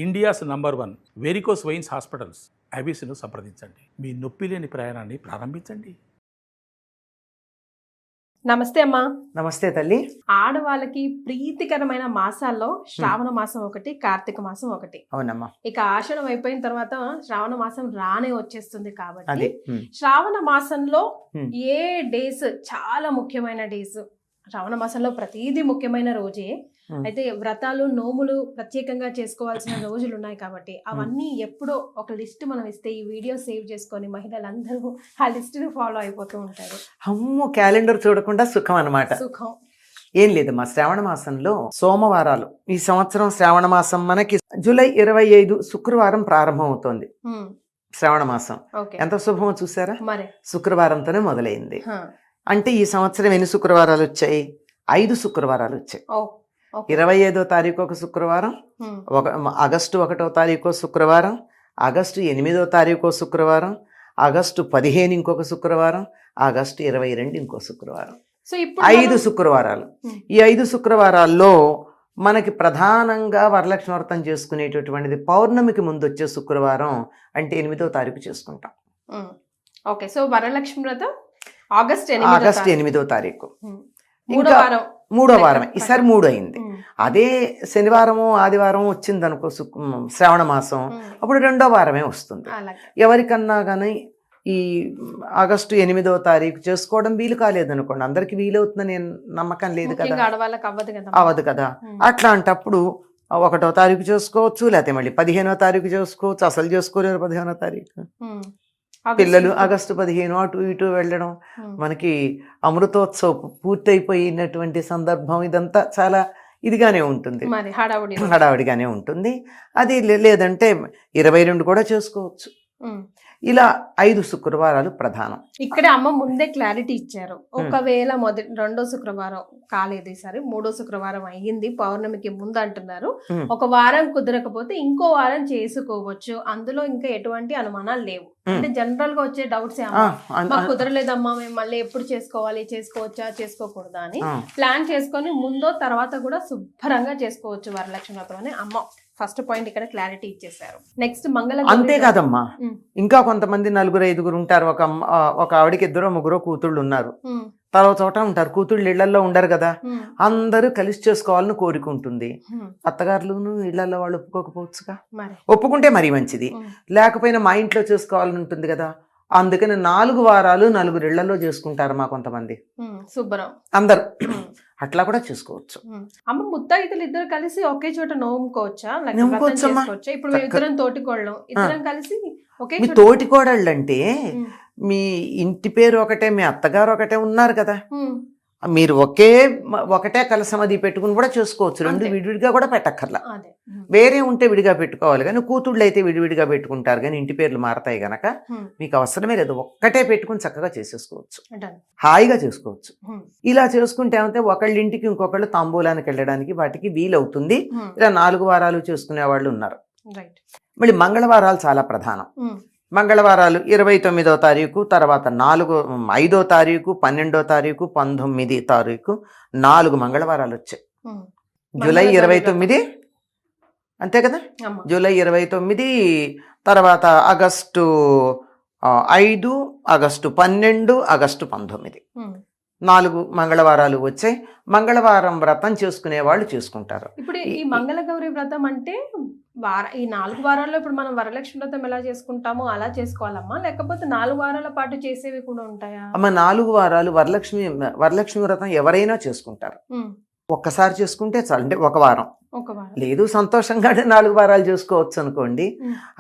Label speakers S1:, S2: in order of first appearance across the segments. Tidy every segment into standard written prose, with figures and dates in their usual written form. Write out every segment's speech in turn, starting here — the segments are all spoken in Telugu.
S1: ఇండియాస్ #1 వెరికోస్ వెయిన్స్ హాస్పిటల్స్ అబిస్ను సంప్రదించండి. మీ నొప్పి లేని ప్రయాణాన్ని ప్రారంభించండి.
S2: నమస్తే అమ్మా.
S3: నమస్తే తల్లి.
S2: ఆడవాళ్ళకి ప్రీతికరమైన మాసాల్లో శ్రావణ మాసం ఒకటి, కార్తీక మాసం ఒకటి.
S3: అవునమ్మా.
S2: ఇక ఆషాఢం అయిపోయిన తర్వాత శ్రావణ మాసం రానే వచ్చేస్తుంది కాబట్టి
S3: అదే
S2: శ్రావణ మాసంలో ఏ డేస్ చాలా ముఖ్యమైన డేస్. శ్రావణ మాసంలో ప్రతిదీ ముఖ్యమైన రోజే. అయితే వ్రతాలు నోములు ప్రత్యేకంగా చేసుకోవాల్సిన రోజులు ఉన్నాయి కాబట్టి అవన్నీ ఎప్పుడో ఒక లిస్ట్ మనం ఇస్తే ఈ వీడియో సేవ్ చేసుకొని మహిళలందరూ ఆ లిస్ట్ ని ఫాలో అయిపోతూ ఉంటారు.
S3: అమ్మో, క్యాలెండర్ చూడకుండా సుఖం అన్నమాట.
S2: సుఖం
S3: ఏం లేదమ్మా, శ్రావణ మాసంలో సోమవారాలు. ఈ సంవత్సరం శ్రావణ మాసం మనకి జూలై 25 శుక్రవారం ప్రారంభం అవుతోంది. శ్రావణ మాసం ఎంత శుభమో చూసారా.
S2: మరి
S3: శుక్రవారంతోనే మొదలైంది. అంటే ఈ సంవత్సరం ఎన్ని శుక్రవారాలు వచ్చాయి? 5 శుక్రవారాలు వచ్చాయి. 25వ తారీఖు ఒక శుక్రవారం, ఆగస్టు 1వ తారీఖు శుక్రవారం, ఆగస్టు 8వ తారీఖు శుక్రవారం, ఆగస్టు 15 ఇంకొక శుక్రవారం, ఆగస్టు 22 ఇంకో శుక్రవారం.
S2: సో ఇప్పుడు
S3: 5 శుక్రవారాలు. ఈ 5 శుక్రవారాల్లో మనకి ప్రధానంగా వరలక్ష్మి వ్రతం చేసుకునేటటువంటిది పౌర్ణమికి ముందు వచ్చే శుక్రవారం, అంటే 8వ తారీఖు చేసుకుంటాం.
S2: ఓకే, సో వరలక్ష్మి వ్రతం ఆగస్ట్
S3: 8వ తారీఖు.
S2: మూడో వారం.
S3: ఈసారి 3 అయింది. అదే శనివారము ఆదివారం వచ్చింది అనుకో శ్రావణ మాసం, అప్పుడు 2వ వారమే వస్తుంది. ఎవరికన్నా కానీ ఈ ఆగస్టు 8వ తారీఖు చేసుకోవడం వీలు కాలేదనుకోండి, అందరికి వీలవుతుందని నమ్మకం లేదు కదా, అవ్వదు కదా. అట్లాంటప్పుడు 1వ తారీఖు చేసుకోవచ్చు, లేకపోతే మళ్ళీ 15వ తారీఖు చేసుకోవచ్చు. అసలు చేసుకోలేరు 15వ తారీఖు. పిల్లలు ఆగస్టు 15 అటు ఇటు వెళ్ళడం, మనకి అమృతోత్సవం పూర్తయిపోయినటువంటి సందర్భం, ఇదంతా చాలా ఇదిగానే ఉంటుంది, హడావుడిగానే ఉంటుంది. అది లేదంటే 22 కూడా చేసుకోవచ్చు. ఇలా 5 శుక్రవారాలు ప్రధానం.
S2: ఇక్కడ అమ్మ ముందే క్లారిటీ ఇచ్చారు. ఒకవేళ రెండో శుక్రవారం కాలేదు, ఈసారి 3వ శుక్రవారం అయ్యింది, పౌర్ణమికి ముందు అంటున్నారు. ఒక వారం కుదరకపోతే ఇంకో వారం చేసుకోవచ్చు. అందులో ఇంకా ఎటువంటి అనుమానాలు లేవు. అంటే జనరల్ గా వచ్చే డౌట్స్ మాకు కుదరలేదమ్మా, మేము మళ్ళీ ఎప్పుడు చేసుకోవాలి, చేసుకోవచ్చా చేసుకోకూడదా అని ప్లాన్ చేసుకొని ముందో తర్వాత కూడా శుభ్రంగా చేసుకోవచ్చు వరలక్ష్మి వ్రతం అని అమ్మ ఫస్ట్ పాయింట్ ఇక్కడ క్లారిటీ ఇచ్చేసారు. నెక్స్ట్ మంగళ.
S3: అంతేకాదమ్మా, ఇంకా కొంతమంది 4-5 ఉంటారు. ఒక ఆవిడకి 2-3 కూతుళ్ళు ఉన్నారు. తర్వాత చోట ఉంటారు, కూతుళ్ళు ఇళ్లలో ఉండరు కదా, అందరూ కలిసి చేసుకోవాలని కోరుకుంటుంది. అత్తగారులను ఇళ్లలో వాళ్ళు ఒప్పుకోకపోవచ్చుగా. ఒప్పుకుంటే మరీ మంచిది, లేకపోయినా మా ఇంట్లో చేసుకోవాలని ఉంటుంది కదా. అందుకని 4 వారాలు 4 ఇళ్లలో చేసుకుంటారు మా కొంతమంది.
S2: శుభ్రం అందరు
S3: అట్లా కూడా చేసుకోవచ్చు.
S2: అమ్మ ముత్తైదులు ఇద్దరు కలిసి ఒకే చోట నోముకోవచ్చా? ఇప్పుడు ఇద్దరం తోటికోళ్ళం, ఇద్దరం కలిసి ఒకే
S3: మీ తోటికోడళ్ళు అంటే మీ ఇంటి పేరు ఒకటే, మీ అత్తగారు ఒకటే ఉన్నారు కదా, మీరు ఒకటే కలసం అది పెట్టుకుని కూడా చేసుకోవచ్చు. 2 విడివిడిగా కూడా పెట్టక్కర్లా. వేరే ఉంటే విడిగా పెట్టుకోవాలి, కానీ కూతుళ్ళు అయితే విడివిడిగా పెట్టుకుంటారు, కానీ ఇంటి పేర్లు మారతాయి గనక మీకు అవసరమే లేదు. ఒక్కటే పెట్టుకుని చక్కగా చేసేసుకోవచ్చు, హాయిగా చేసుకోవచ్చు. ఇలా చేసుకుంటే ఏమంటే ఒకళ్ళింటికి ఇంకొకళ్ళు తాంబూలానికి వెళ్ళడానికి వాటికి వీలవుతుంది. ఇలా 4 వారాలు చేసుకునే వాళ్ళు ఉన్నారు. మళ్ళీ మంగళవారాలు చాలా ప్రధానం. మంగళవారాలు 29వ తారీఖు, తర్వాత 5వ తారీఖు, 12వ తారీఖు, 19వ తారీఖు, 4 మంగళవారాలు వచ్చాయి. జూలై 29 అంతే కదా, జూలై 29, తర్వాత ఆగస్టు 5, ఆగస్టు 12, ఆగస్టు 19, 4 మంగళవారాలు వచ్చాయి. మంగళవారం వ్రతం చేసుకునే వాళ్ళు చేసుకుంటారు.
S2: ఇప్పుడు ఈ మంగళగౌరి వ్రతం అంటే ఈ 4 వారాల్లో ఇప్పుడు మనం వరలక్ష్మి వ్రతం ఎలా చేసుకుంటామో అలా చేసుకోవాలమ్మా, లేకపోతే 4 వారాల పాటు చేసేవి కూడా ఉంటాయా?
S3: అమ్మ 4 వారాలు వరలక్ష్మి వ్రతం ఎవరైనా చేసుకుంటారు. ఒక్కసారి చేసుకుంటే చాలు, అంటే ఒక వారం. లేదు సంతోషంగా 4 వారాలు చేసుకోవచ్చు అనుకోండి.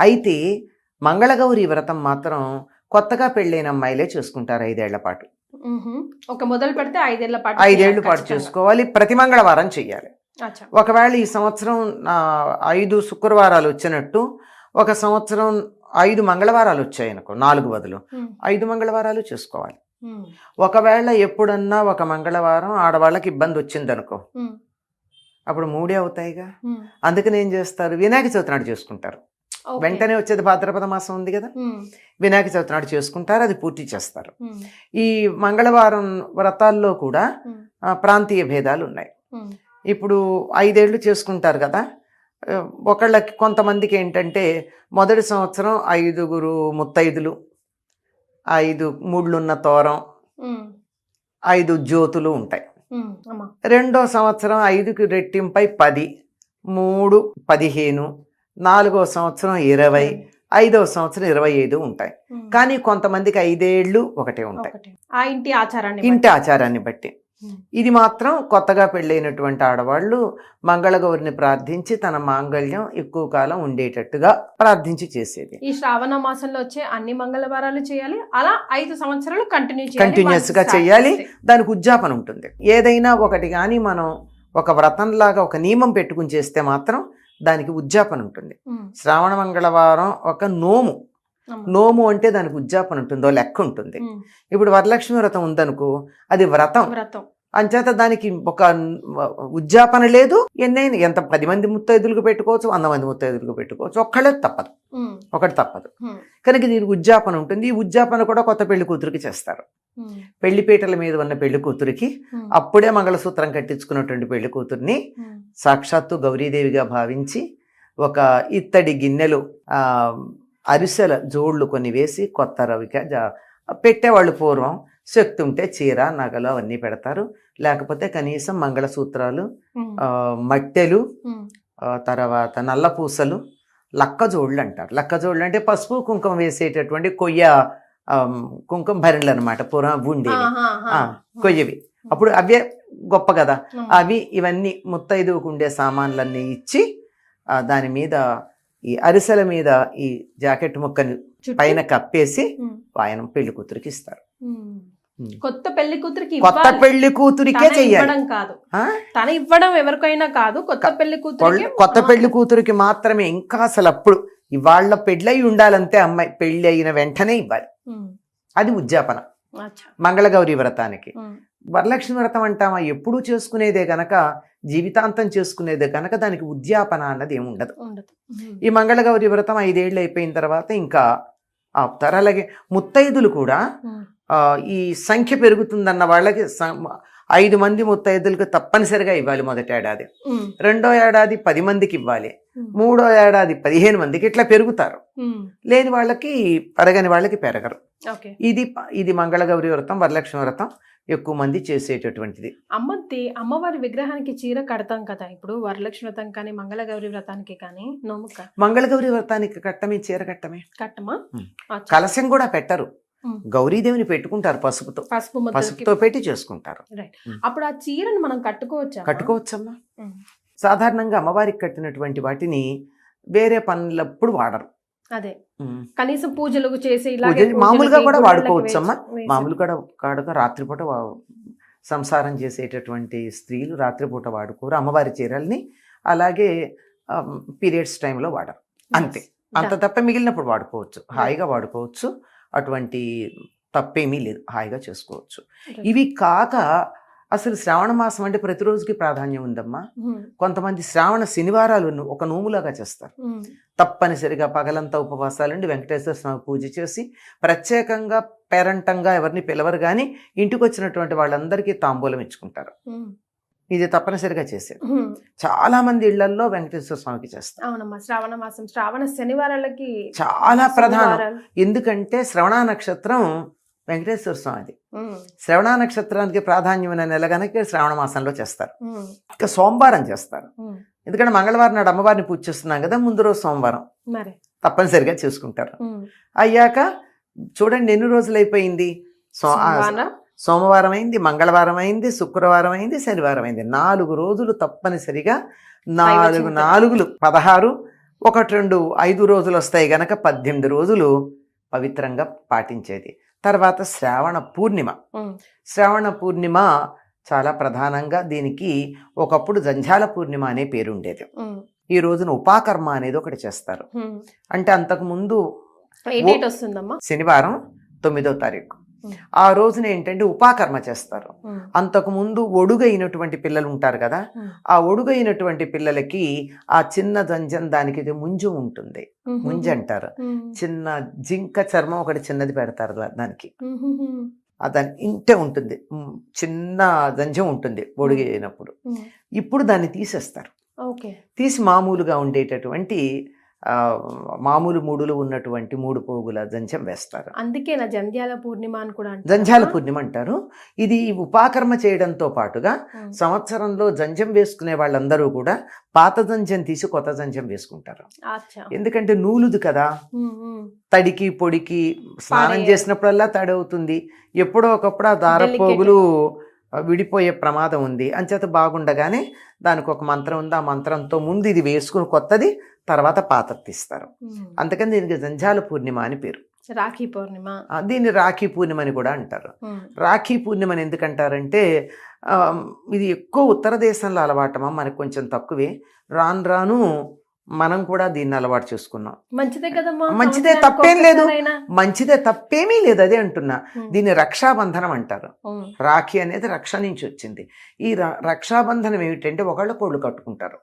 S3: అయితే మంగళగౌరి వ్రతం మాత్రం కొత్తగా పెళ్ళైన అమ్మాయిలే చేసుకుంటారు 5 ఏళ్ల పాటు.
S2: మొదలు పెడితే
S3: 5 ఏళ్ల పాటు చేసుకోవాలి, ప్రతి మంగళవారం చెయ్యాలి. ఒకవేళ ఈ సంవత్సరం 5 శుక్రవారాలు వచ్చినట్టు ఒక సంవత్సరం 5 మంగళవారాలు వచ్చాయి అనుకో, 4 బదులు 5 మంగళవారాలు చేసుకోవాలి. ఒకవేళ ఎప్పుడన్నా ఒక మంగళవారం ఆడవాళ్ళకి ఇబ్బంది వచ్చింది అనుకో, అప్పుడు 3 అవుతాయిగా. అందుకని ఏం చేస్తారు, వినాయక చవితి నాడు చేసుకుంటారు. వెంటనే వచ్చేది భాద్రపద మాసం ఉంది కదా, వినాయక చవితి నాడు చేసుకుంటారు, అది పూర్తి చేస్తారు. ఈ మంగళవారం వ్రతాల్లో కూడా ప్రాంతీయ భేదాలు ఉన్నాయి. ఇప్పుడు 5 ఏళ్ళు చేసుకుంటారు కదా, ఒకళ్ళకి కొంతమందికి ఏంటంటే మొదటి సంవత్సరం 5 ముత్తైదులు, 5 ముళ్ళున్న తోరం, 5 జ్యోతులు ఉంటాయి. రెండో సంవత్సరం 5కి రెట్టింపై 10, 3 15, 4వ సంవత్సరం 20, 5వ సంవత్సరం 25 ఉంటాయి. కానీ కొంతమందికి 5 ఏళ్ళు ఒకటే ఉంటాయి,
S2: ఆ ఇంటి
S3: ఆచారాన్ని బట్టి. ఇది మాత్రం కొత్తగా పెళ్ళైనటువంటి ఆడవాళ్ళు మంగళగౌరిని ప్రార్థించి తన మాంగళ్యం ఎక్కువ కాలం ఉండేటట్టుగా ప్రార్థించి చేసేది.
S2: ఈ శ్రావణ మాసంలో వచ్చే అన్ని మంగళవారాలు చేయాలి, అలా 5 సంవత్సరాలు
S3: కంటిన్యూస్ గా చేయాలి. దానికి ఉద్యాపన ఉంటుంది. ఏదైనా ఒకటి కానీ మనం ఒక వ్రతంలాగా ఒక నియమం పెట్టుకుని చేస్తే మాత్రం దానికి ఉద్యాపన ఉంటుంది. శ్రావణ మంగళవారం ఒక నోము అంటే దానికి ఉద్యాపన ఉంటుందో లెక్క ఉంటుంది. ఇప్పుడు వరలక్ష్మి వ్రతం ఉందనుకో, అది వ్రతం అంచేత దానికి ఒక ఉద్యాపన లేదు. ఎన్నైనా ఎంత 10 మంది ముత్తైదులకు పెట్టుకోవచ్చు, 100 మంది ముత్తైదులకు పెట్టుకోవచ్చు, ఒకటి తప్పదు. కనుక దీనికి ఉద్యాపన ఉంటుంది. ఈ ఉద్యాపన కూడా కొత్త పెళ్లి కూతురికి చేస్తారు. పెళ్లిపీటల మీద ఉన్న పెళ్లి కూతురికి అప్పుడే మంగళసూత్రం కట్టించుకున్నటువంటి పెళ్లి కూతుర్ని సాక్షాత్తు గౌరీదేవిగా భావించి ఒక ఇత్తడి గిన్నెలు అరిసెల జోళ్లు కొన్ని వేసి కొత్త రవిక పెట్టేవాళ్ళు. పూర్వం శక్తి ఉంటే చీర నగలు అవన్నీ పెడతారు, లేకపోతే కనీసం మంగళసూత్రాలు, మట్టెలు, తర్వాత నల్ల పూసలు, లక్కజోళ్ళు అంటారు. లక్కజోళ్ళు అంటే పసుపు కుంకుమ వేసేటటువంటి కుంకుమ భరణులు అనమాట. పూర్వం ఉండేవి కొయ్యవి. అప్పుడు అవే గొప్ప కదా. అవి ఇవన్నీ ముత్తైదువుకు ఉండే సామాన్లన్నీ ఇచ్చి దాని మీద ఈ అరిసెల మీద ఈ జాకెట్ ముక్కని పైన కప్పేసి వాయనం పెళ్లి కూతురికి ఇస్తారు.
S2: కొత్త పెళ్లి
S3: కూతురికే చెయ్యాలి,
S2: తన ఇవ్వడం ఎవరికైనా కాదు, కొత్త పెళ్లి
S3: కూతురికి మాత్రమే. ఇంకా అసలు అప్పుడు ఇవాళ పెళ్ళయి ఉండాలంటే అమ్మాయి పెళ్లి అయిన వెంటనే ఇవ్వాలి. అది ఉద్యాపన మంగళగౌరి వ్రతానికి. వరలక్ష్మి వ్రతం అంటామా ఎప్పుడూ చేసుకునేదే గనక, జీవితాంతం చేసుకునేదే కనుక దానికి ఉద్యాపన అన్నది ఏమి ఉండదు. ఈ మంగళగౌరి వ్రతం 5 ఏళ్ళు అయిపోయిన తర్వాత ఇంకా ఆపుతారు. అలాగే ముత్తైదులు కూడా ఈ సంఖ్య పెరుగుతుందన్న వాళ్ళకి 5 మంది ముత్తైదులకు తప్పనిసరిగా ఇవ్వాలి మొదటి ఏడాది. రెండో ఏడాది 10 మందికి ఇవ్వాలి. మూడో ఏడాది 15 మందికి. ఇట్లా పెరుగుతారు. లేని వాళ్ళకి పెరగని వాళ్ళకి పెరగరు. ఇది మంగళగౌరి వ్రతం, వరలక్ష్మి వ్రతం ఎక్కువ మంది చేసేటటువంటిది.
S2: అమ్మవారి విగ్రహానికి చీర కడతాం కదా. ఇప్పుడు వరలక్ష్మి వ్రతం కానీ మంగళగౌరి వ్రతానికి కానీ
S3: మంగళగౌరి వ్రతానికి కట్టమే, చీర కట్టమా. కలశం కూడా పెట్టరు. గౌరీదేవిని పెట్టుకుంటారు పసుపుతో పెట్టి చేసుకుంటారు.
S2: అప్పుడు ఆ చీరను మనం
S3: కట్టుకోవచ్చమ్మా. సాధారణంగా అమ్మవారికి కట్టినటువంటి వాటిని వేరే పనులప్పుడు వాడరు.
S2: అదే కనీసం పూజలు చేసి
S3: మామూలుగా కూడా వాడుకోవచ్చమ్మా. మామూలుగా రాత్రిపూట సంసారం చేసేటటువంటి స్త్రీలు రాత్రిపూట వాడుకోరు అమ్మవారి చీరల్ని. అలాగే పీరియడ్స్ టైంలో వాడరు, అంతే. అంత తప్ప మిగిలినప్పుడు వాడుకోవచ్చు, హాయిగా వాడుకోవచ్చు. అటువంటి తప్పేమీ లేదు, హాయిగా చేసుకోవచ్చు. ఇవి కాక అసలు శ్రావణ మాసం అంటే ప్రతిరోజుకి ప్రాధాన్యం ఉందమ్మా. కొంతమంది శ్రావణ శనివారాలు ఒక నోములాగా చేస్తారు. తప్పనిసరిగా పగలంతా ఉపవాసాలుండి వెంకటేశ్వర స్వామి పూజ చేసి ప్రత్యేకంగా పేరంటంగా ఎవరిని పిలవరు కానీ ఇంటికి వచ్చినటువంటి వాళ్ళందరికీ తాంబూలం ఇచ్చుకుంటారు. ఇది తప్పనిసరిగా చేసేది. చాలా మంది ఇళ్లలో వెంకటేశ్వర స్వామికి చేస్తారు.
S2: శ్రావణ మాసం శ్రావణ శనివారాలకి చాలా
S3: ప్రధానం. ఎందుకంటే శ్రవణ నక్షత్రం వెంకటేశ్వర స్వామిది. శ్రవణ నక్షత్రానికి ప్రాధాన్యమైన నెల కనుక శ్రావణ మాసంలో చేస్తారు. ఇంకా సోమవారం చేస్తారు. ఎందుకంటే మంగళవారం నాడు అమ్మవారిని పూజ చేస్తున్నాం కదా, ముందు రోజు సోమవారం తప్పనిసరిగా చేసుకుంటారు. అయ్యాక చూడండి ఎన్ని రోజులు అయిపోయింది. సోమవారం అయింది, మంగళవారం అయింది, శుక్రవారం అయింది, శనివారం అయింది. 4 రోజులు తప్పనిసరిగా 4 16, 1 2 5 రోజులు వస్తాయి గనక 18 రోజులు పవిత్రంగా పాటించేది. తర్వాత శ్రావణ పూర్ణిమ చాలా ప్రధానంగా. దీనికి ఒకప్పుడు జంఝాల పూర్ణిమ అనే పేరు ఉండేది. ఈ రోజున ఉపాకర్మ అనేది ఒకటి చేస్తారు. అంటే అంతకుముందు శనివారం 9వ తారీఖు ఆ రోజున ఏంటంటే ఉపాకర్మ చేస్తారు. అంతకుముందు ఒడుగైనటువంటి పిల్లలు ఉంటారు కదా, ఆ ఒడుగైనటువంటి పిల్లలకి ఆ చిన్న జంజం దానికి ముంజు ఉంటుంది, ముంజు అంటారు. చిన్న జింక చర్మం ఒకటి చిన్నది పెడతారు దానికి. దాని ఇంటే ఉంటుంది, చిన్న జంజం ఉంటుంది ఒడుగైనప్పుడు. ఇప్పుడు దాన్ని తీసేస్తారు.
S2: ఓకే.
S3: తీసి మామూలుగా ఉండేటటువంటి మామూలు మూడులు ఉన్నటువంటి 3 పోగుల జంధ్యం వేస్తారు.
S2: అందుకేనా జంధ్యాల పూర్ణిమ అని కూడా అంటారు?
S3: జంధ్యాల పూర్ణిమ అంటారు. ఇది ఉపాకర్మ చేయడంతో పాటుగా సంవత్సరంలో జంధ్యం వేసుకునే వాళ్ళందరూ కూడా పాత జంధ్యం తీసి కొత్త జంధ్యం వేసుకుంటారు. ఎందుకంటే నూలుది కదా, తడికి పొడికి స్నానం చేసినప్పుడల్లా తడి అవుతుంది, ఎప్పుడో ఒకప్పుడు ఆ దారపోగులు విడిపోయే ప్రమాదం ఉంది. అంచేత బాగుండగానే దానికి ఒక మంత్రం ఉంది, ఆ మంత్రంతో ముందు ఇది వేసుకుని కొత్తది, తర్వాత పాతది తీస్తారు. అందుకని దీనికి జంధ్యాల పూర్ణిమ అని పేరు.
S2: రాఖీ పూర్ణిమ,
S3: దీన్ని రాఖీ పూర్ణిమ అని కూడా అంటారు. రాఖీ పూర్ణిమని ఎందుకంటారంటే ఇది ఎక్కువ ఉత్తర దేశంలో అలవాటమా, మనకు కొంచెం తక్కువే. రాను రాను మనం కూడా దీన్ని అలవాటు చేసుకున్నాం.
S2: మంచిదే కదమ్మా,
S3: మంచిదే, తప్పేం లేదు, మంచిదే, తప్పేమీ లేదు. అదే అంటున్నా, దీన్ని రక్షాబంధనం అంటారు. రాఖీ అనేది రక్ష నుంచి వచ్చింది. ఈ రక్షాబంధనం ఏమిటంటే ఒకళ్ళకొళ్ళు కట్టుకుంటారు.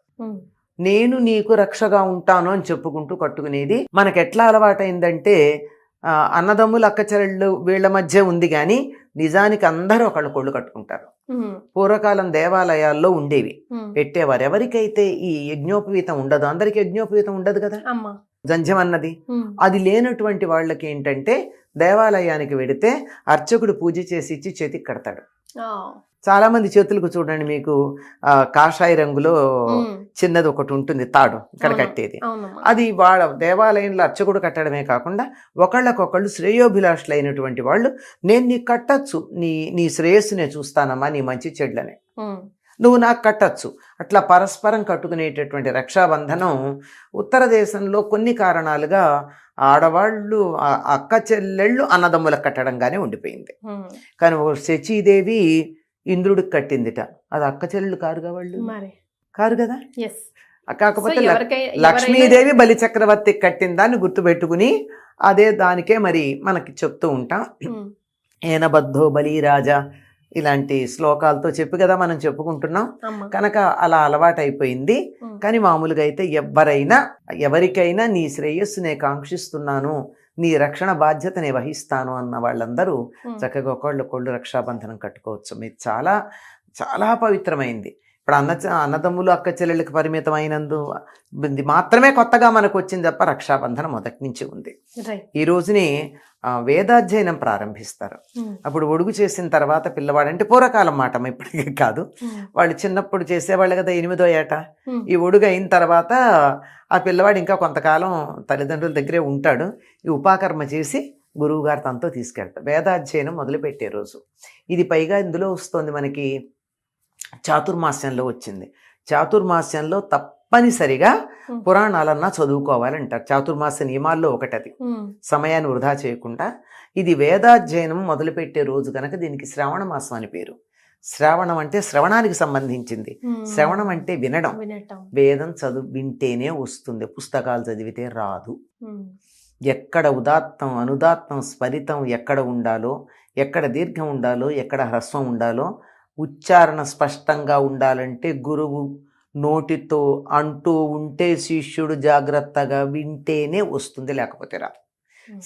S3: నేను నీకు రక్షగా ఉంటాను అని చెప్పుకుంటూ కట్టుకునేది. మనకు ఎట్లా అలవాటైందంటే అన్నదమ్ములు అక్క చెల్లెళ్ళు వీళ్ళ మధ్య ఉంది, కానీ నిజానికి అందరూ ఒకళ్ళకొళ్ళు కట్టుకుంటారు. పూర్వకాలం దేవాలయాల్లో ఉండేవి, పెట్టేవారు. ఎవరికైతే ఈ యజ్ఞోపవీతం ఉండదు, అందరికి యజ్ఞోపవీతం ఉండదు కదా, జంధ్యం అన్నది. అది లేనటువంటి వాళ్ళకి ఏంటంటే దేవాలయానికి వెడితే అర్చకుడు పూజ చేసి ఇచ్చి చేతికి కడతాడు. చాలా మంది చేతులకు చూడండి, మీకు కాషాయ రంగులో చిన్నది ఒకటి ఉంటుంది, తాడు ఇక్కడ కట్టేది. అది వాళ్ళ దేవాలయంలో అర్చకుడు కట్టడమే కాకుండా ఒకళ్ళకొకళ్ళు శ్రేయోభిలాషులు అయినటువంటి వాళ్ళు, నేను నీకు కట్టచ్చు, నీ శ్రేయస్సు నేను చూస్తానమ్మా, నీ మంచి చెడ్లని నువ్వు నాకు కట్టచ్చు, అట్లా పరస్పరం కట్టుకునేటటువంటి రక్షాబంధనం ఉత్తర దేశంలో కొన్ని కారణాలుగా ఆడవాళ్ళు అక్క చెల్లెళ్ళు అన్నదమ్ములకు కట్టడంగానే ఉండిపోయింది. కానీ శచీదేవి ఇంద్రుడికి కట్టిందిట, అది అక్క చెల్లెళ్ళు కారుగా, వాళ్ళు కారు కదా. కాకపోతే లక్ష్మీదేవి బలిచక్రవర్తికి కట్టిన దాన్ని గుర్తుపెట్టుకుని అదే దానికే మరి మనకి చెప్తూ ఉంటాం. ఏనబద్ధో బలిరాజా ఇలాంటి శ్లోకాలతో చెప్పి కదా మనం చెప్పుకుంటున్నాం. కనుక అలా అలవాటైపోయింది. కానీ మామూలుగా అయితే ఎవరికైనా నీ శ్రేయస్సు నేను కాంక్షిస్తున్నాను, నీ రక్షణ బాధ్యత నేను వహిస్తాను అన్న వాళ్ళందరూ చక్కగా ఒకళ్ళు రక్షాబంధనం కట్టుకోవచ్చు. మీరు చాలా చాలా పవిత్రమైంది. ఇప్పుడు అన్నదమ్ములు అక్క చెల్లెళ్ళకి పరిమితం అయినందు మాత్రమే కొత్తగా మనకు వచ్చింది తప్ప రక్షాబంధనం మొదటి నుంచి ఉంది. ఈ రోజుని వేదాధ్యయనం ప్రారంభిస్తారు. అప్పుడు ఒడుగు చేసిన తర్వాత పిల్లవాడు, అంటే పూర్వకాలం మాట, ఇప్పటికీ కాదు, వాళ్ళు చిన్నప్పుడు చేసేవాళ్ళు కదా, 8వ ఏట ఈ ఒడుగు అయిన తర్వాత ఆ పిల్లవాడు ఇంకా కొంతకాలం తల్లిదండ్రుల దగ్గరే ఉంటాడు. ఈ ఉపాకర్మ చేసి గురువు గారు తనతో తీసుకెళ్తారు. వేదాధ్యయనం మొదలుపెట్టే రోజు ఇది. పైగా ఇందులో వస్తుంది మనకి చాతుర్మాస్యంలో వచ్చింది. చాతుర్మాస్యంలో తప్పనిసరిగా పురాణాలన్నా చదువుకోవాలంటారు. చాతుర్మాస నియమాల్లో ఒకటది, సమయాన్ని వృధా చేయకుండా. ఇది వేదాధ్యయనం మొదలుపెట్టే రోజు కనుక దీనికి శ్రావణ మాసం అని పేరు. శ్రావణం అంటే శ్రవణానికి సంబంధించింది. శ్రవణం అంటే వినడం. వేదం వింటేనే వస్తుంది, పుస్తకాలు చదివితే రాదు. ఎక్కడ ఉదాత్తం అనుదాత్తం స్ఫరితం ఎక్కడ ఉండాలో, ఎక్కడ దీర్ఘం ఉండాలో, ఎక్కడ హ్రస్వం ఉండాలో, ఉచ్చారణ స్పష్టంగా ఉండాలంటే గురువు నోటితో అంటూ ఉంటే శిష్యుడు జాగ్రత్తగా వింటేనే వస్తుంది, లేకపోతే రాదు.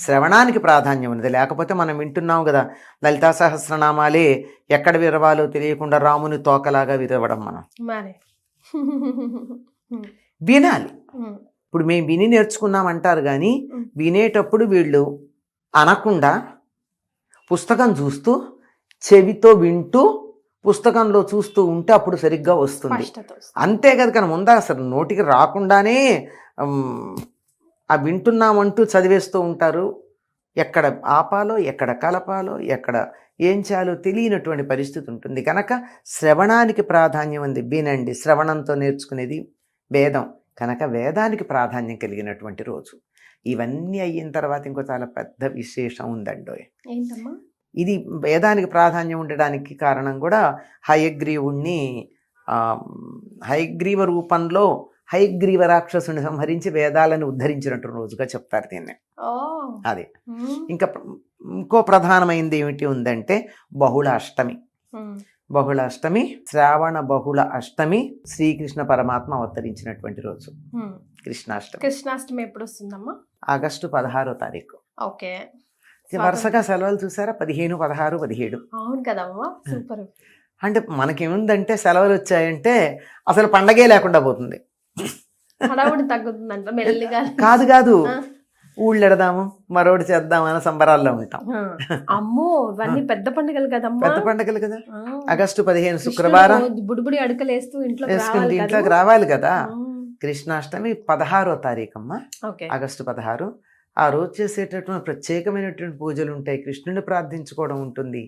S3: శ్రవణానికి ప్రాధాన్యం ఉంది. లేకపోతే మనం వింటున్నాం కదా, లలితా సహస్రనామాలే ఎక్కడ విరవాలో తెలియకుండా రాముని తోకలాగా విరవడం. మనం వినాలి. ఇప్పుడు మేము విని నేర్చుకున్నాం అంటారు, కానీ వినేటప్పుడు వీళ్ళు అనకుండా పుస్తకం చూస్తూ చెవితో వింటూ పుస్తకంలో చూస్తూ ఉంటే అప్పుడు సరిగ్గా వస్తుంది. అంతే కదా, కానీ ముందా అసలు నోటికి రాకుండానే ఆ వింటున్నామంటూ చదివేస్తూ ఉంటారు. ఎక్కడ ఆపాలో, ఎక్కడ కలపాలో, ఎక్కడ ఏం చేయాలో తెలియనటువంటి పరిస్థితి ఉంటుంది. కనుక శ్రవణానికి ప్రాధాన్యం ఉంది. వినండి, శ్రవణంతో నేర్చుకునేది వేదం కనుక వేదానికి ప్రాధాన్యం కలిగినటువంటి రోజు. ఇవన్నీ అయిన తర్వాత ఇంకో చాలా పెద్ద విశేషం ఉందండి. ఇది వేదానికి ప్రాధాన్యం ఉండడానికి కారణం కూడా హయగ్రీవుణ్ణి హయగ్రీవ రూపంలో హయగ్రీవ రాక్షసుని సంహరించి వేదాలను ఉద్ధరించినట్టు రోజుగా చెప్తారు దీన్ని. అదే ఇంకా ఇంకో ప్రధానమైనది ఏమిటి ఉందంటే బహుళ అష్టమి. బహుళ అష్టమి, శ్రావణ బహుళ అష్టమి, శ్రీకృష్ణ పరమాత్మ అవతరించినటువంటి రోజు కృష్ణాష్టమి.
S2: కృష్ణాష్టమి ఎప్పుడు వస్తుందమ్మా?
S3: ఆగస్టు 16వ తారీఖు.
S2: ఓకే.
S3: వరుసగా సెలవులు చూసారా, 15, 16, 17.
S2: అవును కదమ్మా, సూపర్.
S3: అంటే మనకేముందంటే సెలవులు వచ్చాయంటే అసలు పండగే లేకుండా పోతుంది.
S2: హడావుడి తగ్గుతుందంట మెల్లిగా.
S3: కాదు ఊళ్ళు ఎడదాము మరోటి చేద్దాం అనే సంబరాల్లో ఉంటాం.
S2: అమ్మో ఇవన్నీ పెద్ద పండుగలు కదమ్మా.
S3: పెద్ద పండుగలు కదా. ఆగస్టు 15 శుక్రవారం
S2: బుడిబుడి అడుకలేస్తూ
S3: ఇంట్లోకి రావాలి కదా. కృష్ణాష్టమి 16వ తారీఖు అమ్మా,
S2: ఓకే.
S3: ఆగస్టు 16. ఆ రోజు చేసేటటువంటి ప్రత్యేకమైనటువంటి పూజలు ఉంటాయి, కృష్ణుని ప్రార్థించుకోవడం ఉంటుంది.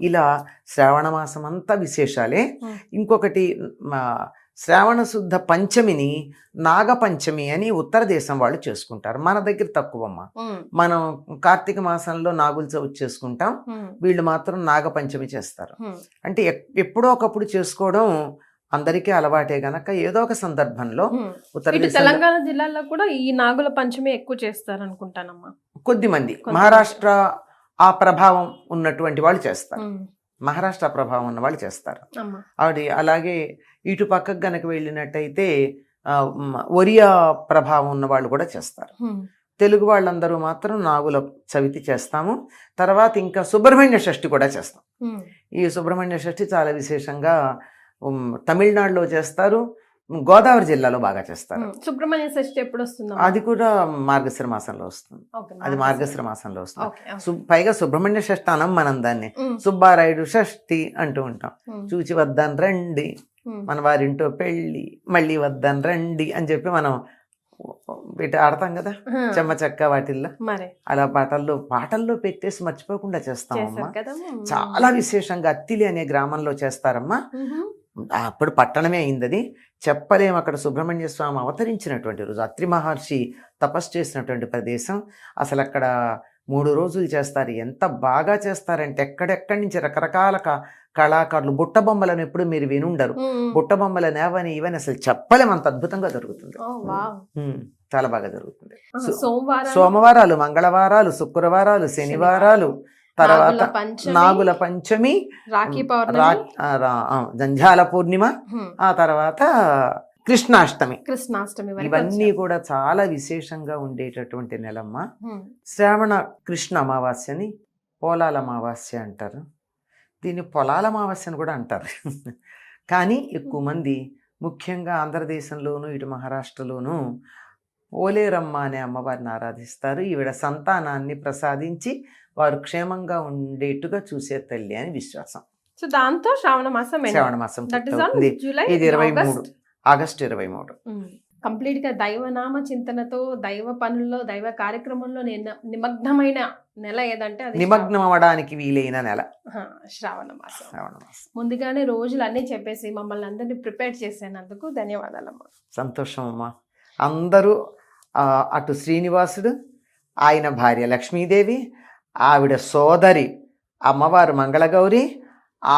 S3: ఇలా శ్రావణ మాసం అంతా విశేషాలే. ఇంకొకటి శ్రావణ శుద్ధ పంచమిని నాగపంచమి అని ఉత్తర దేశం వాళ్ళు చేసుకుంటారు, మన దగ్గర తక్కువమ్మ. మనం కార్తీక మాసంలో నాగుల చవితి చేసుకుంటాం, వీళ్ళు మాత్రం నాగపంచమి చేస్తారు. అంటే ఎప్పుడో ఒకప్పుడు చేసుకోవడం అందరికీ అలవాటే గనక ఏదో ఒక సందర్భంలో
S2: తెలంగాణ జిల్లాలో కూడా ఈ నాగుల పంచమి ఎక్కువ చేస్తారు అనుకుంటానమ్మా.
S3: కొద్దిమంది మహారాష్ట్ర ఆ ప్రభావం ఉన్నటువంటి వాళ్ళు చేస్తారు, మహారాష్ట్ర ప్రభావం ఉన్న వాళ్ళు చేస్తారు. ఆవిడ అలాగే ఇటు పక్కకు గనక వెళ్ళినట్టయితే ఒరియా ప్రభావం ఉన్న వాళ్ళు కూడా చేస్తారు. తెలుగు వాళ్ళందరూ మాత్రం నాగుల చవితి చేస్తాము. తర్వాత ఇంకా సుబ్రహ్మణ్య షష్ఠి కూడా చేస్తాం. ఈ సుబ్రహ్మణ్య షష్ఠి చాలా విశేషంగా తమిళనాడులో చేస్తారు, గోదావరి జిల్లాలో బాగా చేస్తారు.
S2: సుబ్రహ్మణ్య షష్ఠి ఎప్పుడు వస్తుంది?
S3: అది కూడా మార్గశిర మాసంలో వస్తుంది. అది మార్గశిర మాసంలో వస్తుంది. పైగా సుబ్రహ్మణ్య షష్ఠి అనం మనం దాన్ని సుబ్బారాయుడు షష్ఠి అంటూ ఉంటాం. చూచి వద్దాను రండి, మన వారింటో పెళ్ళి, మళ్ళీ వద్దాను రండి అని చెప్పి మనం వీటి ఆడతాం కదా చెమ్మ చెక్క వాటిల్లో. అలా పాటల్లో పెట్టేసి మర్చిపోకుండా చేస్తామమ్మా. చాలా విశేషంగా అత్తిలి అనే గ్రామంలో చేస్తారమ్మా. అప్పుడు పట్టణమే అయింది అది, చెప్పలేము. అక్కడ సుబ్రహ్మణ్య స్వామి అవతరించినటువంటి రోజు, అత్రి మహర్షి తపస్సు చేసినటువంటి ప్రదేశం. అసలు అక్కడ 3 రోజులు చేస్తారు. ఎంత బాగా చేస్తారంటే ఎక్కడెక్కడి నుంచి రకరకాల కళాకారులు, బుట్ట బొమ్మలను ఎప్పుడు మీరు వినుండరు. బుట్ట బొమ్మల నేవని ఇవని అసలు చెప్పలేము, అంత అద్భుతంగా జరుగుతుంది. చాలా బాగా జరుగుతుంది. సోమవారాలు, మంగళవారాలు, శుక్రవారాలు, శనివారాలు, తర్వాత నాగుల పంచమి, జంఝాల పూర్ణిమ, ఆ తర్వాత కృష్ణాష్టమి. ఇవన్నీ కూడా చాలా విశేషంగా ఉండేటటువంటి నెలమ్మ. శ్రావణ కృష్ణ అమావాస్యని పోలాల అమావాస్య అంటారు, దీన్ని పొలాల అమావాస్య అని కూడా అంటారు. కానీ ఎక్కువ మంది ముఖ్యంగా ఆంధ్రదేశంలోను ఇటు మహారాష్ట్రలోను పోలేరమ్మ అనే అమ్మవారిని ఆరాధిస్తారు. ఈవిడ సంతానాన్ని ప్రసాదించి వారు క్షేమంగా ఉండేట్టుగా చూసే తల్లి అని విశ్వాసం.
S2: సో దాంతో శ్రావణ మాసం
S3: ఇది 23 ఆగస్టు 23.
S2: కంప్లీట్ గా దైవనామ చింతనతో దైవ పనుల్లో దైవ కార్యక్రమంలో నిమగ్నమైన నెల ఏదంటే అది
S3: నిమగ్నం అవ్వడానికి వీలైన నెల
S2: శ్రావణ మాసం. ముందుగానే రోజులు అన్నీ చెప్పేసి మమ్మల్ని అందరినీ ప్రిపేర్ చేసేందుకు ధన్యవాదాలమ్మా.
S3: సంతోషం అమ్మా. అందరూ అటు శ్రీనివాసుడు, ఆయన భార్య లక్ష్మీదేవి, ఆవిడ సోదరి అమ్మవారు మంగళగౌరి,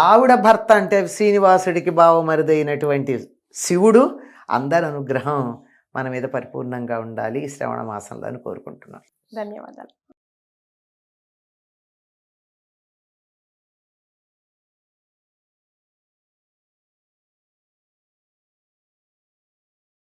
S3: ఆవిడ భర్త అంటే శ్రీనివాసుడికి బావమరుదైనటువంటి శివుడు, అందరి అనుగ్రహం మన మీద పరిపూర్ణంగా ఉండాలి ఈ శ్రావణ మాసంలో అని కోరుకుంటున్నాను.
S2: ధన్యవాదాలు.